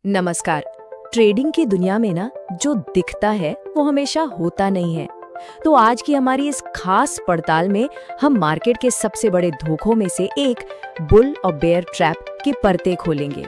नमस्कार। ट्रेडिंग की दुनिया में ना जो दिखता है वो हमेशा होता नहीं है। तो आज की हमारी इस खास पड़ताल में हम मार्केट के सबसे बड़े धोखों में से एक बुल और बेयर ट्रैप के पर्दे खोलेंगे।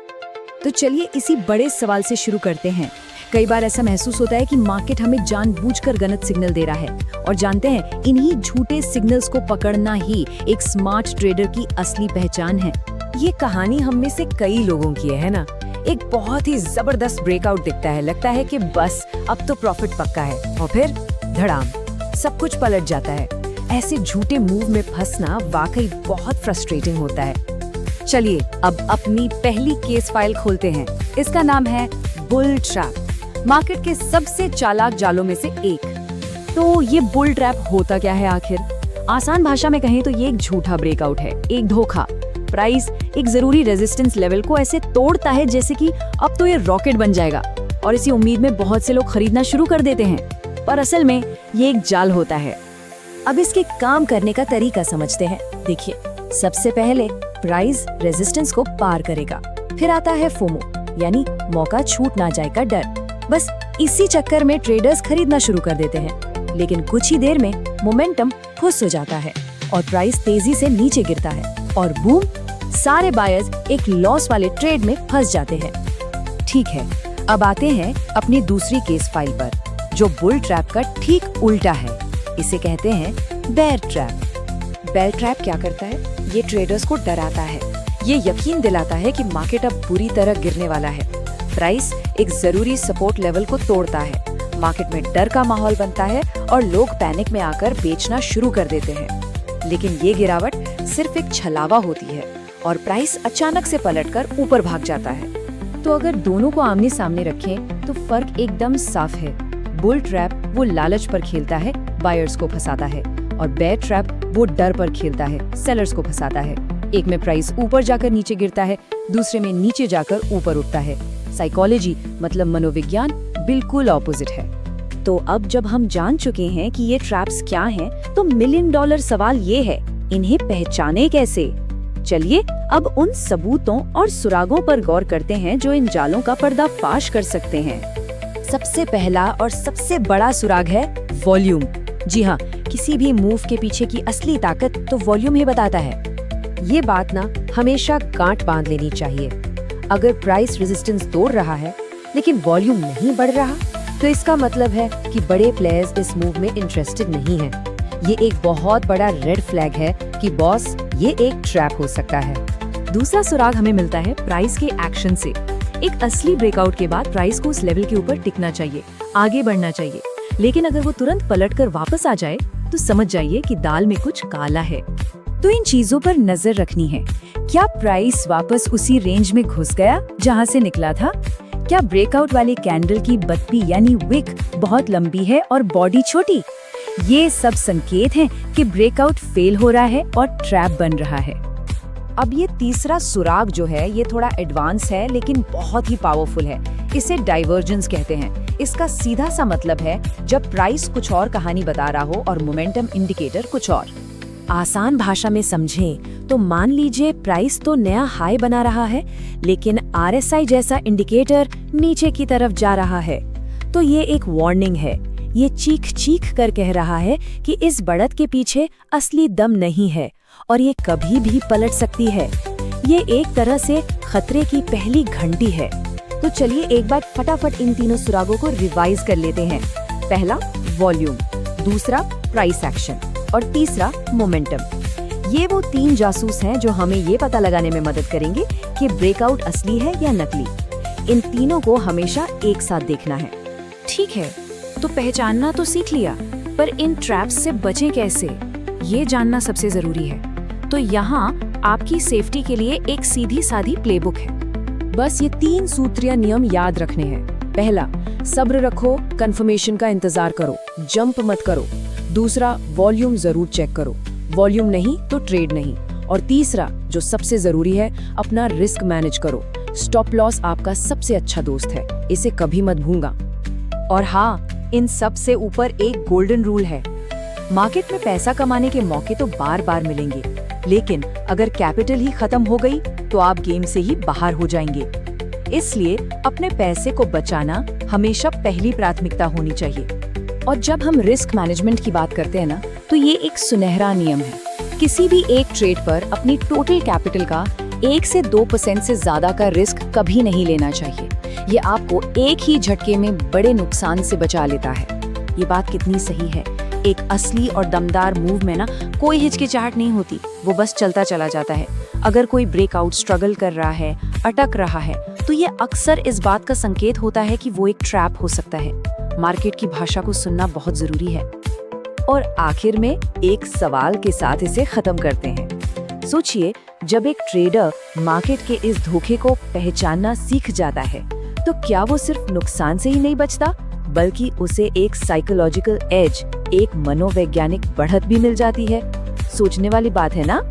तो चलिए इसी बड़े सवाल से शुरू करते हैं। कई बार ऐसा महसूस होता है कि मार्केट हमें जानबूझकर गलत सिग्नल दे रहा है, और जानते हैं इन्हीं झूठे सिग्नल्स को पकड़ना ही एक स्मार्ट ट्रेडर की असली पहचान है। ये कहानी हम में से कई लोगों की है ना। एक बहुत ही जबरदस्त ब्रेकआउट दिखता है, लगता है कि बस अब तो प्रॉफिट पक्का है, और फिर धड़ाम सब कुछ पलट जाता है। ऐसे झूठे मूव में फंसना वाकई बहुत फ्रस्ट्रेटिंग होता है। चलिए अब अपनी पहली केस फाइल खोलते हैं। इसका नाम है बुल ट्रैप, मार्केट के सबसे चालाक जालों में से एक। तो ये बुल ट्रैप होता क्या है आखिर? आसान भाषा में कहें तो ये एक झूठा ब्रेकआउट है, एक धोखा। प्राइस एक जरूरी रेजिस्टेंस लेवल को ऐसे तोड़ता है जैसे कि अब तो ये रॉकेट बन जाएगा, और इसी उम्मीद में बहुत से लोग खरीदना शुरू कर देते हैं। पर असल में ये एक जाल होता है। अब इसके काम करने का तरीका समझते हैं। देखिए, सबसे पहले प्राइस रेजिस्टेंस को पार करेगा, फिर आता है फोमो यानी मौका छूट ना जाए का डर। बस इसी चक्कर में ट्रेडर्स खरीदना शुरू कर देते हैं, लेकिन कुछ ही देर में मोमेंटम फुस हो जाता है और प्राइस तेजी से नीचे गिरता है, और बूम, सारे बायर्स एक लॉस वाले ट्रेड में फंस जाते हैं। ठीक है, अब आते हैं अपनी दूसरी केस फाइल पर, जो बुल ट्रैप का ठीक उल्टा है। इसे कहते हैं बेयर ट्रैप। बेयर ट्रैप क्या करता है? ये ट्रेडर्स को डराता है, ये यकीन दिलाता है कि मार्केट अब बुरी तरह गिरने वाला है। प्राइस एक जरूरी सपोर्ट लेवल को तोड़ता है, मार्केट में डर का माहौल बनता है और लोग पैनिक में आकर बेचना शुरू कर देते हैं। लेकिन ये गिरावट सिर्फ एक छलावा होती है और प्राइस अचानक से पलटकर ऊपर भाग जाता है। तो अगर दोनों को आमने सामने रखें तो फर्क एकदम साफ है। बुल ट्रैप वो लालच पर खेलता है, बायर्स को फंसाता है, और बेयर ट्रैप वो डर पर खेलता है, सेलर्स को फंसाता है। एक में प्राइस ऊपर जाकर नीचे गिरता है, दूसरे में नीचे जाकर ऊपर उठता है। साइकोलॉजी मतलब मनोविज्ञान बिल्कुल ऑपोजिट है। तो अब जब हम जान चुके हैं कि ये ट्रैप्स क्या हैं, तो $1 मिलियन सवाल ये है, इन्हें पहचाने कैसे? चलिए अब उन सबूतों और सुरागों पर गौर करते हैं जो इन जालों का पर्दाफाश कर सकते हैं। सबसे पहला और सबसे बड़ा सुराग है वॉल्यूम। जी हाँ, किसी भी मूव के पीछे की असली ताकत तो वॉल्यूम ही बताता है। ये बात ना हमेशा गांठ बांध लेनी चाहिए। अगर प्राइस रेजिस्टेंस तोड़ रहा है लेकिन वॉल्यूम नहीं बढ़ रहा, तो इसका मतलब है कि बड़े प्लेयर्स इस मूव में इंटरेस्टेड नहीं हैं। ये एक बहुत बड़ा रेड फ्लैग है कि बॉस, ये एक ट्रैप हो सकता है। दूसरा सुराग हमें मिलता है प्राइस के एक्शन से। एक असली ब्रेकआउट के बाद प्राइस को उस लेवल के ऊपर टिकना चाहिए, आगे बढ़ना चाहिए। लेकिन अगर वो तुरंत पलटकर वापस आ जाए तो समझ जाइए कि दाल में कुछ काला है। तो इन चीजों पर नजर रखनी है। क्या प्राइस वापस उसी रेंज में घुस गया जहां से निकला था? क्या ब्रेकआउट वाली कैंडल की बत्ती यानी विक बहुत लंबी है और बॉडी छोटी? ये सब संकेत हैं कि ब्रेकआउट फेल हो रहा है और ट्रैप बन रहा है। अब ये तीसरा सुराग जो है, ये थोड़ा एडवांस है लेकिन बहुत ही पावरफुल है। इसे डाइवर्जेंस कहते हैं। इसका सीधा सा मतलब है जब प्राइस कुछ और कहानी बता रहा हो और मोमेंटम इंडिकेटर कुछ और। आसान भाषा में समझें तो मान लीजिए प्राइस तो नया हाई बना रहा है, लेकिन RSI जैसा इंडिकेटर नीचे की तरफ जा रहा है। तो ये एक वार्निंग है। ये चीख चीख कर कह रहा है कि इस बढ़त के पीछे असली दम नहीं है और ये कभी भी पलट सकती है। ये एक तरह से खतरे की पहली घंटी है। तो चलिए एक बार फटाफट इन तीनों सुरागों को रिवाइज कर लेते हैं। पहला वॉल्यूम, दूसरा प्राइस एक्शन और तीसरा मोमेंटम। ये वो 3 जासूस हैं जो हमें ये पता लगाने में मदद करेंगे कि ब्रेकआउट असली है या नकली। इन तीनों को हमेशा एक साथ देखना है। ठीक है, तो पहचानना तो सीख लिया, पर इन ट्रैप्स से बचें कैसे, ये जानना सबसे जरूरी है। तो यहाँ आपकी सेफ्टी के लिए एक सीधी सादी प्लेबुक है। बस ये 3 सूत्रीय नियम याद रखने हैं। पहला, सब्र रखो, कंफर्मेशन का इंतजार करो, जंप मत करो। दूसरा, वॉल्यूम जरूर चेक करो, वॉल्यूम नहीं तो ट्रेड नहीं। और तीसरा, जो सबसे जरूरी है, अपना रिस्क मैनेज करो। स्टॉप लॉस आपका सबसे अच्छा दोस्त है, इसे कभी मत भूलना। और हाँ, इन सब से ऊपर एक गोल्डन रूल है। मार्केट में पैसा कमाने के मौके तो बार बार मिलेंगे, लेकिन अगर कैपिटल ही खत्म हो गई तो आप गेम से ही बाहर हो जाएंगे। इसलिए अपने पैसे को बचाना हमेशा पहली प्राथमिकता होनी चाहिए। और जब हम रिस्क मैनेजमेंट की बात करते हैं ना, तो ये एक सुनहरा नियम है। किसी भी एक ट्रेड पर अपनी टोटल कैपिटल का 1 से 2% से ज्यादा का रिस्क कभी नहीं लेना चाहिए। ये आपको एक ही झटके में बड़े नुकसान से बचा लेता है। ये बात कितनी सही है। एक असली और दमदार मूव में ना कोई हिचकिचाहट नहीं होती, वो बस चलता चला जाता है। अगर कोई ब्रेकआउट स्ट्रगल कर रहा है, अटक रहा है, तो ये अक्सर इस बात का संकेत होता है कि वो एक ट्रैप हो सकता है। मार्केट की भाषा को सुनना बहुत जरूरी है। और आखिर में एक सवाल के साथ इसे खत्म करते हैं। सोचिए, जब एक ट्रेडर मार्केट के इस धोखे को पहचानना सीख जाता है, तो क्या वो सिर्फ नुकसान से ही नहीं बचता, बल्कि उसे एक साइकोलॉजिकल एज, एक मनोवैज्ञानिक बढ़त भी मिल जाती है। सोचने वाली बात है ना?